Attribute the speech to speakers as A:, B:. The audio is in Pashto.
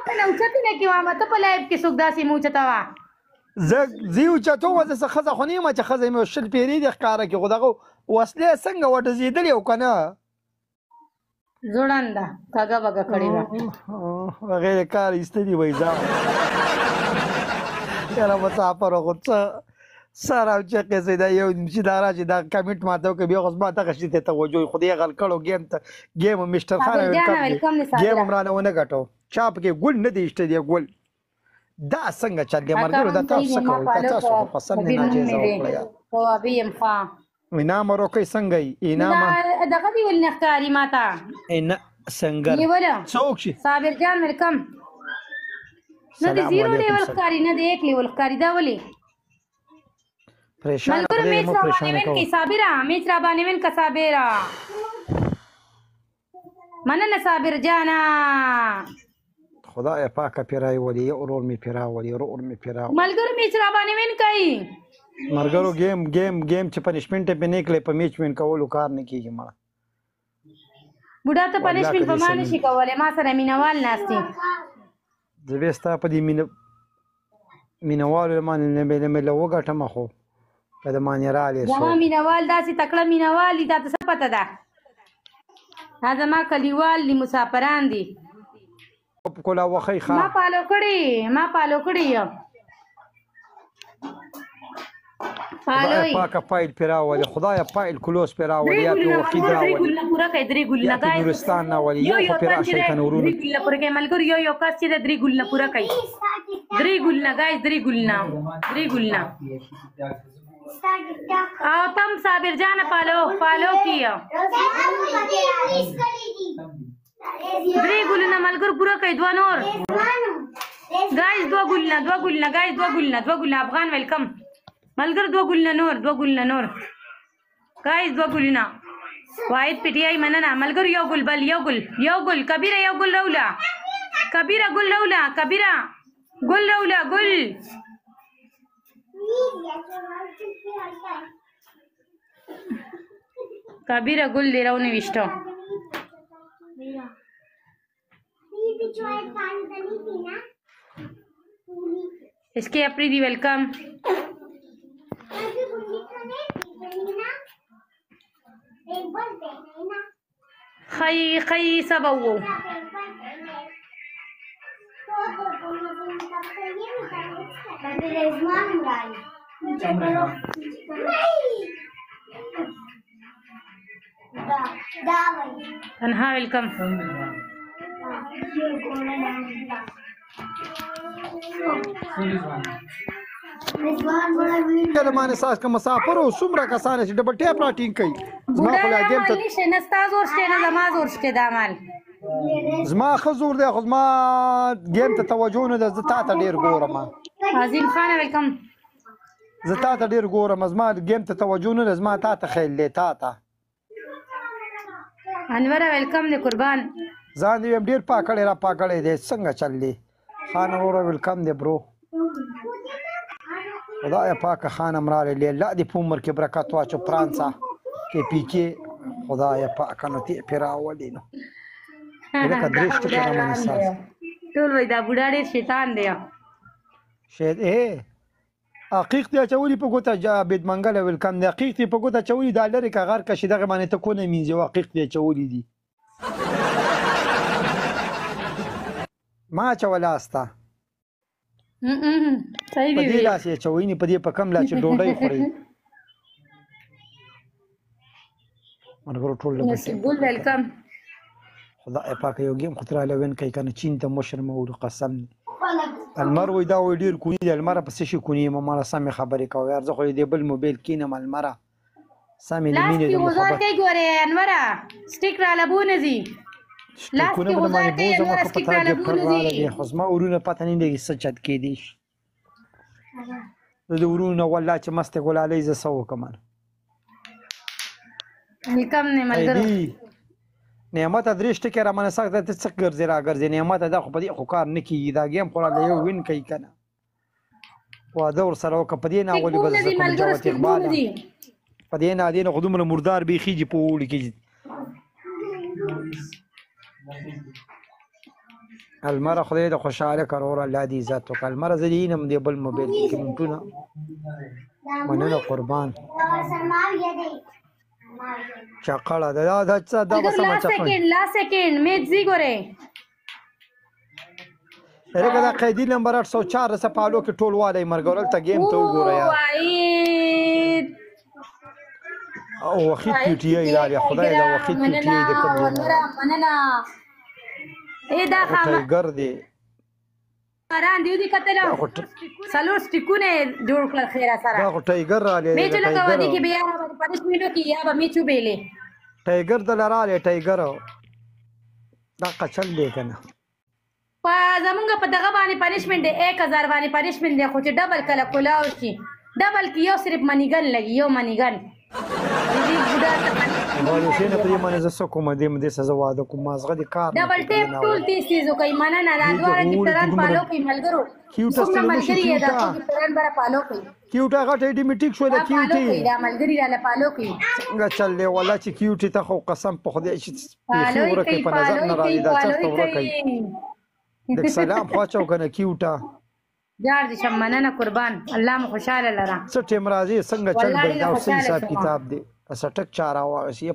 A: کنه اوچتې نه کې وامه ته په لایب کې څوک داسې مو اوچته وه
B: زه اوچتو وه زه ښځه خو نه یم چې ښځه مې شل پیرې دي ښکاره کړي خو دغه وسلې څنګه وډزېدلې او که نه
A: زوړنده کږه بږه کړې وه
B: هغې د کار ایستلي وایي ځان یاره مسافر خو څه سر او چقې سي دا یو چې دا راشي دا کمنټ ماته وکړي بیا خو زما دغه شي ته توجه وي خو دې غل کړو ګیم ته ګیم مشتر خان ګیم هم رانه ونه ګټو چا پکې ګل نه دی ایسته دی ګل دا څنګه چل دی ملګرو دا تاسو څه کوئ تاسو خو پسند نه ناجیزه وکړئ
A: خو ابي یم ښه
B: انعام ورکوئ څنګه یې انعام
A: دغه دې ولې نه ښکاري ماته
B: سنګر څوک شي
A: صابر جان ویلکم نه د زیرو لیول ښکاري نه د 1 لیول ښکاري دا ولې
B: پریشان
A: ملګرو میچ را باندې وین کې صابره میچ را باندې وین کا صابره مننه صابر جانا
B: خدای پاکه پیرای ولی اورور می پیرا ولی اورور می پیرا
A: ملګرو میچ را باندې وین کوي
B: ملګرو گیم چې پنیشمنت په نیکله په میچ وین کولو کار نه کیږي مړه
A: بوډا ته پنیشمنت په مان شي کولای ما سره مینوال ناشتي
B: زويستا په دې مینوال باندې نه مې له وګټم خو په دې باندې را لې
A: زما مینوال داسې تکړه مینوال دي دا څه پته ده دا زما کلیوال دي مسافران دي
B: کولا وخی خا
A: ما پالو کړی یم
B: خدای پاکه پایل پیراولي خدای پایل کلوس پیراولي یا په وخت راولي
A: پورا کې درې ګل نه گای
B: نورستان نه ولي یو پیرا شیطان ورونو
A: درې ګل پورا کې ملګر یو کس چې درې ګل نه پورا کوي درې ګل نه گای درې ګل نه او تم صابر جان پالو کیو درې ګل نه ملګر پورا کوي دوا نور گایز دوا ګل نه گایز دوا ګل نه افغان ویلکم ملګر دوا ګل نه نور گایز دوا ګل نه واحد پی ټی آی مننه ملګر یو ګل بل یو ګل کبیره یو ګل رولا کبیره ګل رولا ګل کبیره ګل دی راو نوشته इसके अप्रीति वेलकम खई सब वो तन्हा वेलकम
B: کله باندې ساس که مسافر او څومره کسان چې ډبل ټیپ راټینګ کوي زما خو لا ګیم ته
A: نستا زور شته نه زما زور شته د عمل
B: زما ښه زور دی خو زما ګیم ته توجه نه ده زه تا ته ډېر ګورم
A: عظیم خان ویلکم
B: زه تا ته ډېر ګورم زما ګیم ته توجه نه ده زما تا ته خیل دی تا ته
A: انور ویلکم دی قربان
B: ځان دې ډېر پاکړی را پاکړی دی څنګه چل دی خان وروره ویلکم دی برو خدای پاکه خانم رالی الله دې په عمر کې برکت واچو پرانسا کې پیکې خدای پاکه نو تی پیراولي نو لکه درشت کې نه منساس
A: ټول وای دا بوډا ډېر شیطان دی
B: شید حقیق دی چولی په ګوته عبد منګل ویلکم دی حقیق دی په ګوته چولی دا لري که غر کشي دغه باندې ته کو نه مینځي حقیق دی چولی دی ما چولاستا
A: صحیح
B: په دې لاس یې چوینې په دې په کم لا چې ډوډۍ خوري مرګرو ټول
A: ګل ویلکم
B: خدای پاک یو ګیم خطر لوین کوي کنه چین ته مشر مو قسم المر وې دا وې ډیر کونی د المر په څه شي کونی ما سم خبرې کوي یار زه خو دې بل موبایل کینم المر سم دې مینه
A: دې مخبر کوي ګوره انور سټیک را لبونه زی لاس کې وزار کوي انور سټیک را لبونه زی
B: خو ما ورونه پته نه دی څه چت کې دي د ورونه والله چې مست ګلالې ز سو کمن
A: ویلکم نه ملګرو
B: نعمت درشت کې را منه سخت ته څه ګرځي را ګرځي نعمت دا خو په دې خو کار نه کیږي دا گیم خو له یو وین کوي کنه وا دور سره وک په دې نه ولي بس کوم جواب اقبال په دې نه خو دومره مردار بیخیږي په اوړي کې المره خدای د خوشحاله کرور الله دې عزت وکړه المره زه دینم دې بل موبایل کې کمنټونه مننه قربان چاقړه دا څه دا به سم چاقړه
A: لا سیکنډ میچ زی ګوره
B: هغه دا قیدی نمبر 804 سره پالو کې ټول والی مرګورل ته گیم ته وګوره یا او وخت پی ټی ای لري خدای دا وخت پی ټی ای د کوم
A: مننه اے دا خامہ
B: ټایګر دی
A: اران دی کتل سلور سټیکونه جوړ کړل خیره سره
B: دا ټایګر را لې
A: میچ لګاو دي کې بیا پنشمنټو کې یا به میچو بیلې
B: ټایګر د لراله ټایګر دا قچل دی کنه
A: په زمونږ په دغه باندې پنشمنټ دی 1000 باندې پنشمنټ دی خو چې ډبل کله کولاو شي ډبل کې یو صرف منیګن لګي یو منیګن
B: والو سینه په دې باندې زه کوم دې سزا واده کوم مازغه دي کار
A: ډبل ټیپ ټول تیزو کوي مننه دا دواره کې تران پالو کوي ملګرو
B: کیوټه
A: ملګری دا تران بره پالو کوي
B: کیوټه غټه ډیمیټیک شو دا کیوټي
A: دا ملګری را پالو کوي
B: څنګه چل دی والله چې کیوټي ته خو قسم په خدای چې ورکه په نظر نه راځي دا څه ورکه د سلام خواچو کنه کیوټه
A: جار دي شمننه قربان الله مو خوشاله لرا
B: څه ټیم راځي څنګه چل دی دا صحیح حساب کتاب دی اسټک چاره واغ شي